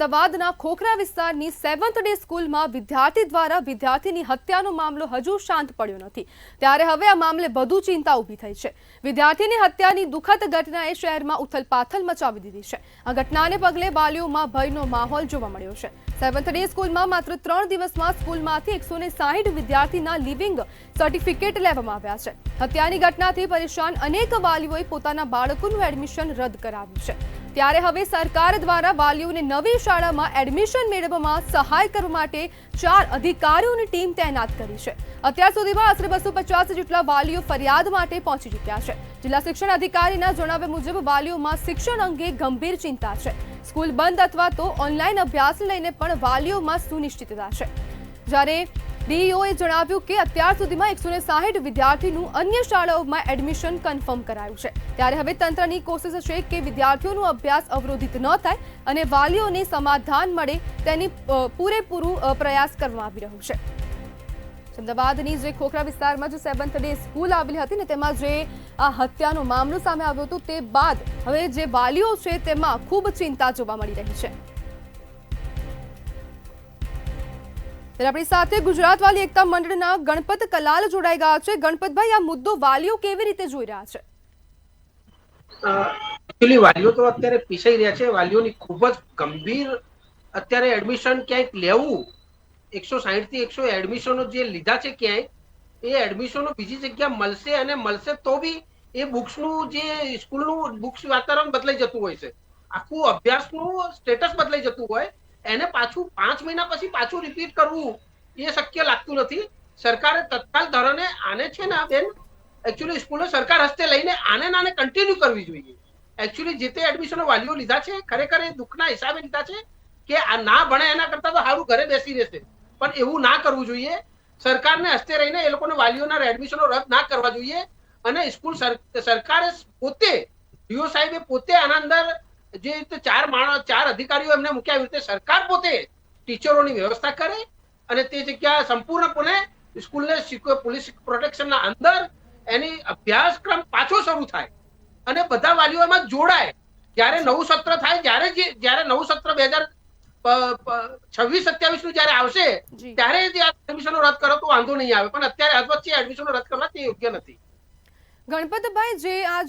અમદાવાદના ખોખરા વિસ્તારની 7th day સ્કૂલમાં વિદ્યાર્થી દ્વારા વિદ્યાર્થીની હત્યાનો મામલો હજુ શાંત પડ્યો નથી, ત્યારે હવે આ મામલે વધુ ચિંતા ઊભી થઈ છે। વિદ્યાર્થીની હત્યાની દુઃખદ ઘટનાએ શહેરમાં ઉથલપાથલ મચાવી દીધી છે। આ ઘટનાને પગલે વાલીઓમાં ભયનો માહોલ જોવા મળ્યો છે। 7th ડે સ્કૂલમાં માત્ર 3 દિવસમાં સ્કૂલમાંથી 160 વિદ્યાર્થીના લિવિંગ સર્ટિફિકેટ લેવામાં આવ્યા છે। હત્યાની ઘટનાથી પરેશાન અનેક વાલીઓએ પોતાના બાળકોનું એડમિશન રદ કરાવ્યું છે। ત્યારે હવે સરકાર દ્વારા વાલીઓને નવી શાળામાં એડમિશન મેળવવામાં સહાય કરવા માટે 4 અધિકારીઓની ટીમ તૈનાત કરી છે। અત્યાર સુધીમાં આશરે 250 જેટલા વાલીઓ ફરિયાદ માટે પહોંચી ચૂક્યા છે। જિલ્લા શિક્ષણ અધિકારીના જણાવ્યા મુજબ વાલીઓમાં શિક્ષણ અંગે ગંભીર ચિંતા છે। સ્કૂલ બંધ અથવા તો ઓનલાઈન અભ્યાસ લઈને પણ વાલીઓમાં સુનિશ્ચિતતા છે। જ્યારે ડીઈઓએ જણાવ્યું કે અત્યાર સુધીમાં 160 વિદ્યાર્થીનું અન્ય શાળાઓમાં એડમિશન કન્ફર્મ કરાયું છે। ત્યારે હવે તંત્રની કોશિશ છે કે વિદ્યાર્થીઓનો અભ્યાસ અવરોધિત ન થાય અને વાલીઓને સમાધાન મળે તેની પૂરેપૂરું પ્રયાસ કરવામાં આવી રહ્યો છે। અમદાવાદની જે ખોખરા વિસ્તારમાં જે 7th ડે સ્કૂલ આવેલી હતી ને તેમાં જે આ હત્યાનો મામલો સામે આવ્યો હતો તે બાદ હવે જે વાલીઓ છે તેમાં ખૂબ ચિંતા જોવા મળી રહી છે। આપણી સાથે ગુજરાત વાલી એકતા મંડળના ગણપત કલાલ જોડાઈ ગયા છે। ગણપતભાઈ, આ મુદ્દો વાલીઓ કેવી રીતે જોઈ રહ્યા છે? એકચ્યુઅલી વાલીઓ તો અત્યારે પીસાઈ રહ્યા છે। વાલીઓની ખૂબ જ ગંભીર અત્યારે એડમિશન ક્યાંક લેવું, 160 થી 100 એડમિશનો જે લીધા છે ક્યાંય, એ એડમિશનો બીજી જગ્યા મળશે અને મળશે તો બી એ બુક્સનું જે સ્કૂલનું બુક્સ વાતાવરણ બદલાઈ જતું હોય છે, આખું અભ્યાસનું સ્ટેટસ બદલાઈ જતું હોય, એને પાછું 5 મહિના પછી પાછું રિપીટ કરવું એ શક્ય લાગતું નથી। સરકારે તત્કાલ ધોરણે આને છે ને બેન, એકચ્યુઅલી સ્કૂલો સરકાર હસ્તે લઈને આને કન્ટિન્યુ કરવી જોઈએ। એકચ્યુઅલી જે તે એડમિશનો વાલીઓ લીધા છે ખરેખર એ દુઃખના હિસાબે લીધા છે કે આ ના ભણે એના કરતા તો સારું ઘરે બેસી રહેશે, પણ એવું ના કરવું જોઈએ। સરકારને હસ્તે રહીને એ લોકોને વાલીઓના એડમિશનો રદ ના કરવા જોઈએ અને સ્કૂલ સરકારે પોતે, ડીઓ સાહેબે પોતે આના અંદર જે રીતે 4 અધિકારીઓ એમને મૂક્યા, એવી રીતે સરકાર પોતે ટીચરોની વ્યવસ્થા કરે અને તે જગ્યા સંપૂર્ણપણે સ્કૂલને પોલીસ પ્રોટેક્શનના અંદર એની અભ્યાસક્રમ પાછો શરૂ થાય અને બધા વાલીઓ એમાં જોડાય। જ્યારે નવું સત્ર થાય, જ્યારે નવું સત્ર 2026-27 નું જ્યારે આવશે ત્યારે જે એડમિશનો રદ કરો તો વાંધો નહીં આવે, પણ અત્યારે આજ વચ્ચે એડમિશનો રદ કરવા તે યોગ્ય નથી। ગણપતભાઈ,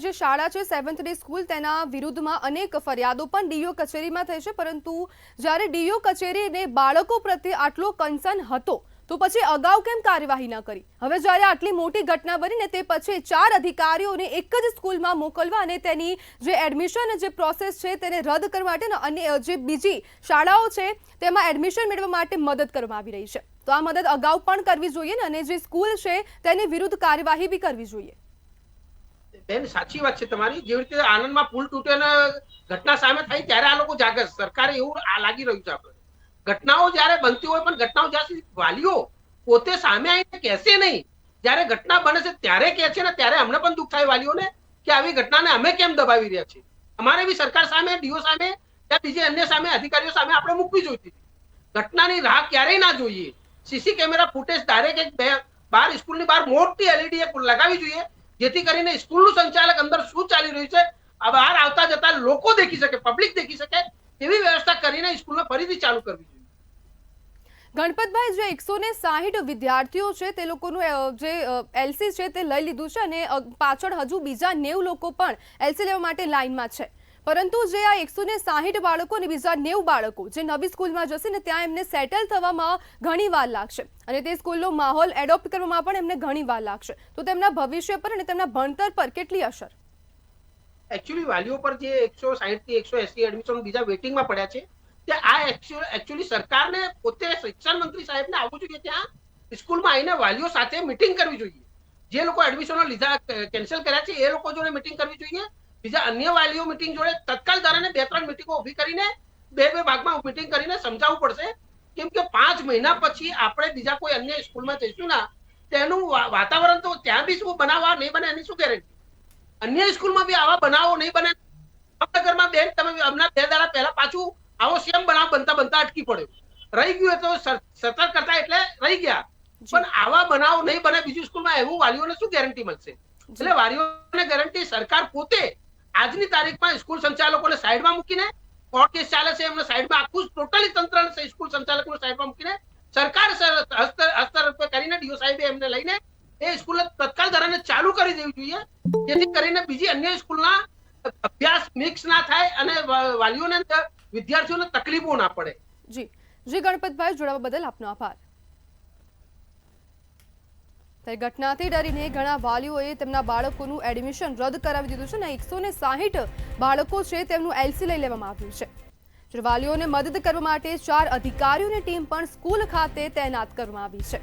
જે શાળા છે 7th ડે સ્કૂલ, તેના વિરુદ્ધમાં અનેક ફરિયાદો પણ ડીઈઓ કચેરીમાં થઈ છે, પરંતુ જ્યારે ડીઈઓ કચેરીને બાળકો પ્રત્યે આટલો કન્સર્ન હતો તો પછી અગાઉ કેમ કાર્યવાહી ન કરી? હવે જ્યારે આટલી મોટી ઘટના બની ને તે પછી 4 અધિકારીઓને એક જ સ્કૂલમાં મોકલવા અને તેની જે એડમિશન જે પ્રોસેસ છે તેને રદ કરવા માટે અને જે બીજી શાળાઓ છે તેમાં એડમિશન મેળવવા માટે મદદ કરવામાં આવી રહી છે, તો આ મદદ અગાઉ પણ કરવી જોઈએ ને, અને જે સ્કૂલ છે તેની વિરુદ્ધ કાર્યવાહી બી કરવી જોઈએ। બેન, સાચી વાત છે તમારી। જેવી રીતે આનંદમાં પુલ તૂટેને ઘટના સામે થઈ ત્યારે આ લોકો જાગે, સરકારે એવું લાગી રહ્યું છે। આપણે ઘટનાઓ જ્યારે બનતી હોય, પણ ઘટનાઓ જ્યાં સુધી વાલીઓ પોતે સામે આવીને કહેશે નહીં, જ્યારે ઘટના બને છે ત્યારે કહે છે ને, ત્યારે અમને પણ દુઃખ થાય વાલીઓને કે આવી ઘટનાને અમે કેમ દબાવી રહ્યા છીએ। અમારે બી સરકાર સામે, ડીઓ સામે, ત્યાં બીજે અન્ય સામે, અધિકારીઓ સામે આપણે મૂકવી જોઈતી હતી। ઘટનાની રાહ ક્યારેય ના જોઈએ। સીસી કેમેરા ફૂટેજ ડાયરેક્ટ બહાર સ્કૂલની બહાર મોટી એલઈડી લગાવી જોઈએ, જેથી કરીને સ્કૂલનું સંચાલક અંદર શું ચાલી રહ્યું છે બહાર આવતા જતા લોકો દેખી શકે, પબ્લિક દેખી શકે, એવી વ્યવસ્થા કરીને સ્કૂલને ફરીથી ચાલુ કરવી જોઈએ। ગણપતભાઈ, જે 160 વિદ્યાર્થીઓ છે તે લોકોનું જે એલસી છે તે લઈ લીધું છે અને પાછળ હજુ બીજા 90 લોકો પણ એલસી લેવા માટે લાઇનમાં છે, પરંતુ જે આ 160 બાળકો અને બીજા 90 બાળકો જે નવી સ્કૂલમાં જશે ને ત્યાં એમને સેટલ થવામાં ઘણી વાર લાગશે અને તે સ્કૂલનો માહોલ એડોપ્ટ કરવામાં પણ એમને ઘણી વાર લાગશે, તો તેમના ભવિષ્ય પર અને તેમના ભણતર પર કેટલી અસર? એકચ્યુઅલી વાલીઓ પર જે 160 થી 180 એડમિશન બીજા વેટિંગમાં પડ્યા છે, તે આ એકચ્યુઅલી સરકારને પોતે શિક્ષણ મંત્રી સાહેબને આવવું જોઈએ, ત્યાં સ્કૂલમાં આવીને વાલીઓ સાથે મીટિંગ કરવી જોઈએ। જે લોકો એડમિશનો લીધા કેન્સલ કર્યા છે એ લોકો જોડે મીટિંગ કરવી જોઈએ, બીજા અન્ય વાલીઓ મીટિંગ જોડે તત્કાલ ધોરણે 2-3 મીટિંગો ઊભી કરીને 2 ભાગમાં મીટિંગ કરીને સમજાવવું પડશે, કેમ કે 5 મહિના પછી આપણે બીજા કોઈ અન્ય સ્કૂલમાં જઈશું ના, તેનું વાતાવરણ તો ત્યાં બી શું બનાવવા નહીં બને એની શું ગેરંટી? અન્ય સ્કૂલમાં બી આવા બનાવો નહીં બને। જામનગરમાં બેન, તમે હમણાં 2 દાડા પહેલા પાછું આવો સેમ બનાવ બનતા અટકી પડ્યો, રહી ગયું તો સતર્ક કરતા એટલે રહી ગયા, પણ આવા બનાવો નહીં બને બીજી સ્કૂલમાં, એવું વાલીઓને શું ગેરંટી મળશે? એટલે વાલીઓને ગેરંટી સરકાર પોતે આજની તારીખમાં સ્કૂલ સંચાલકોને સાઈડમાં મૂકીને કોર્ટ કેસ ચાલે છે એમને સાઈડમાં આખું ટોટલી તંત્ર સ્કૂલ સંચાલકનું સાઈડમાં મૂકીને સરકાર હસ્તરૂપે કરીને ડીઓ સાહેબે એમને લઈને એ સ્કૂલ તત્કાલ ધોરણે ચાલુ કરી દેવી જોઈએ, જેથી કરીને બીજી અન્ય સ્કૂલના અભ્યાસ મિક્સ ના થાય અને વાલીઓને વિદ્યાર્થીઓને તકલીફો ના પડે. જી જી ગણપતભાઈ, જોડાવા બદલ આપનો આભાર. ઘટનાથી ડરીને ઘણા વાલીઓએ તેમના બાળકોનું એડમિશન રદ કરાવી દીધું છે અને 160 બાળકો છે તેમનું એલસી લઈ લેવામાં આવ્યું છે. વાલીઓને મદદ કરવા માટે 4 અધિકારીઓની ટીમ પણ સ્કૂલ ખાતે તૈનાત કરવામાં આવી છે.